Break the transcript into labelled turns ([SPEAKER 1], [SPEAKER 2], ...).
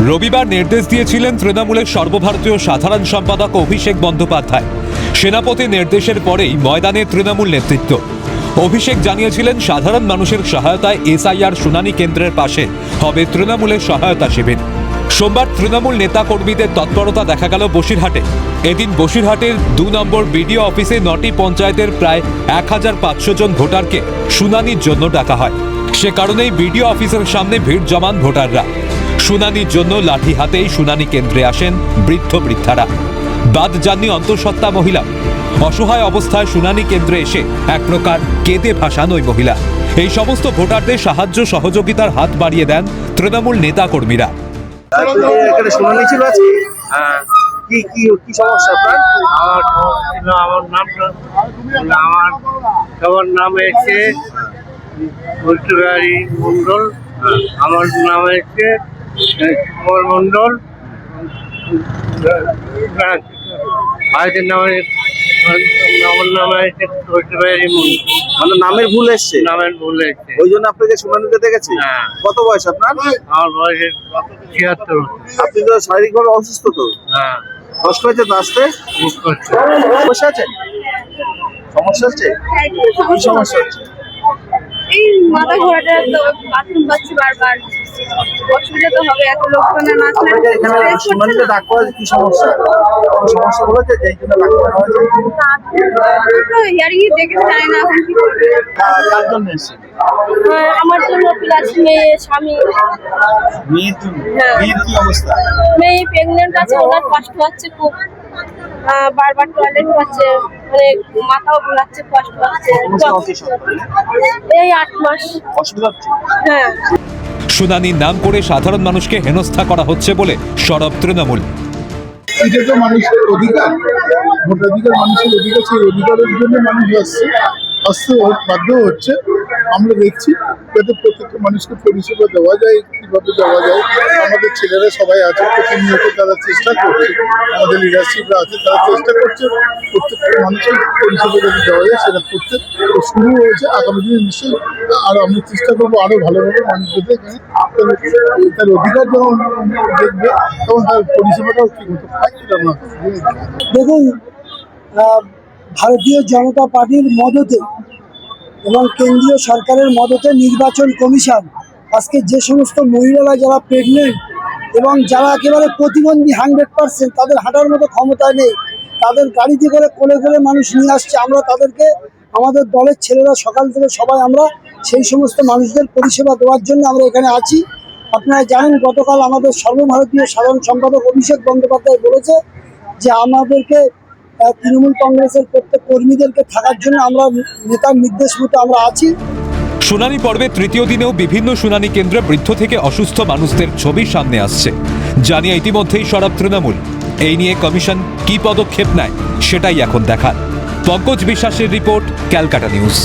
[SPEAKER 1] রবিবার নির্দেশ দিয়েছিলেন তৃণমূলের সর্বভারতীয় সাধারণ সম্পাদক অভিষেক বন্দ্যোপাধ্যায়। সেনাপতির নির্দেশের পরেই ময়দানে তৃণমূল নেতৃত্ব। অভিষেক জানিয়েছিলেন সাধারণ মানুষের সহায়তায় এসআইআর শুনানি কেন্দ্রের পাশে হবে তৃণমূলের সহায়তা শিবির। সোমবার তৃণমূল নেতা কর্মীদের তৎপরতা দেখা গেল বসিরহাটে। এদিন বসিরহাটের 2 নম্বর বিডিও অফিসে 9টি পঞ্চায়েতের প্রায় 1500 জন ভোটারকে শুনানির জন্য ডাকা হয়। সে কারণেই বিডিও অফিসের সামনে ভিড় জমান ভোটাররা। শুনানির জন্য লাঠি হাতেই শুনানি কেন্দ্রে আসেন বৃদ্ধ বৃদ্ধারা। বাদ যাননি অন্তঃসত্ত্বা মহিলা। অসহায় অবস্থায় শুনানি কেন্দ্রে এসে এক প্রকার কেঁদে ভাসান ওই মহিলা। এই সমস্ত ভোটারদের সাহায্য সহযোগিতার হাত বাড়িয়ে দেন তৃণমূল নেতা কর্মীরা।
[SPEAKER 2] এখানে শুনানি ছিল আজকে? হ্যাঁ। কি সমস্যা আপনার?
[SPEAKER 3] আমার সবার নাম এসে বুদ্ধবাড়ি মন্ডল, আমার নাম এসে কুমার মন্ডল, ভাইদের নাম আমার নাম এসে বুদ্ধবাড়ি মন্ডল।
[SPEAKER 2] মানে নামের ভুল এসছে?
[SPEAKER 3] নামের ভুল এসছে,
[SPEAKER 2] ওই জন্য আপনাকে শুনানি দিতে গেছে?
[SPEAKER 3] হ্যাঁ।
[SPEAKER 2] কত বয়স আপনার?
[SPEAKER 3] আমার বয়সের 76।
[SPEAKER 2] আপনি তো শারীরিকভাবে অসুস্থ তো?
[SPEAKER 3] হ্যাঁ,
[SPEAKER 2] কষ্ট হয়েছে তো আসতে?
[SPEAKER 3] বুক করছে।
[SPEAKER 2] সমস্যা আছে? সমস্যা হচ্ছে? কি সমস্যা হচ্ছে?
[SPEAKER 4] এই মাথা ঘোরাটা, তো বাথরুম পাচ্ছি বারবার, অসুবিধা তো হবে এত লোকজন না থাকলে।
[SPEAKER 2] আপনাকে এখানে শুনানিতে ডাক করা কি সমস্যা? কোনো সমস্যা বলেছে যে এই জন্য ডাক করা হয়েছে?
[SPEAKER 4] তো হিয়ারিং দেখে জানি না এখন কি করবে।
[SPEAKER 2] কার জন্য এসছে?
[SPEAKER 4] আমার জন্য প্লাস মেয়ে, স্বামী।
[SPEAKER 2] মেয়ের জন্য?
[SPEAKER 4] হ্যাঁ।
[SPEAKER 2] মেয়ের কি অবস্থা?
[SPEAKER 4] মেয়ে প্রেগনেন্ট আছে, ওনার কষ্ট হচ্ছে খুব, বারবার টয়লেট পাচ্ছে, মানে মাথাও ঘোরাচ্ছে, কষ্ট হচ্ছে। এই 8 মাস
[SPEAKER 2] অসুবিধা হচ্ছে?
[SPEAKER 4] হ্যাঁ।
[SPEAKER 1] শুনানির নাম করে সাধারণ মানুষকে হেনস্থা করা হচ্ছে বলে সরব তৃণমূল।
[SPEAKER 5] এটা তো মানুষের অধিকার, ভোটাধিকার মানুষের অধিকার, সেই অধিকারের জন্য মানুষ আসতে বাধ্য হচ্ছে। আমরা দেখছি যাতে প্রত্যেকটা মানুষকে পরিষেবা দেওয়া যায়, কীভাবে দেওয়া যায়। আমাদের ছেলেরা সবাই আছে, প্রতিনিয়ত তারা চেষ্টা করছে, আমাদের লিডারশিপরা আছে, তারা চেষ্টা করছে প্রত্যেকটা মানুষের পরিষেবা যাতে দেওয়া যায় সেটা করতে শুরু হয়েছে। আগামী দিনে নিশ্চয়ই আর আমরা চেষ্টা করবো আরও ভালোভাবে মানুষ যাতে এখানে তার অধিকার যখন দেখবে তখন তার পরিষেবাটাও ঠিক হতে পারে।
[SPEAKER 6] দেখুন, ভারতীয় জনতা পার্টির মদতে এবং কেন্দ্রীয় সরকারের মদতে নির্বাচন কমিশন আজকে যে সমস্ত মহিলারা যারা প্রেগনেন্ট এবং যারা একেবারে প্রতিবন্ধী 100%, তাদের হাঁটার মতো ক্ষমতা নেই, তাদের গাড়িতে করে কোলে কোলে মানুষ নিয়ে আসছে। আমরা তাদেরকে, আমাদের দলের ছেলেরা সকাল থেকে সবাই আমরা সেই সমস্ত মানুষদের পরিষেবা দেওয়ার জন্য আমরা এখানে আছি। আপনারা জানেন গতকাল আমাদের সর্বভারতীয় সাধারণ সম্পাদক অভিষেক বন্দ্যোপাধ্যায় বলেছে যে আমাদেরকে তৃণমূল কংগ্রেসের প্রত্যেক কর্মীদেরকে থাকার জন্য আমরা নেতার নির্দেশ মতো আমরা আছি।
[SPEAKER 1] শুনানি পর্বে তৃতীয় দিনেও বিভিন্ন শুনানি কেন্দ্রে বৃদ্ধ থেকে অসুস্থ মানুষদের ছবি সামনে আসছে, জানিয়ে ইতিমধ্যেই সরব তৃণমূল। এই নিয়ে কমিশন কি পদক্ষেপ নেয় সেটাই এখন দেখার। পঙ্কজ বিশ্বাসের রিপোর্ট, ক্যালকাটা নিউজ।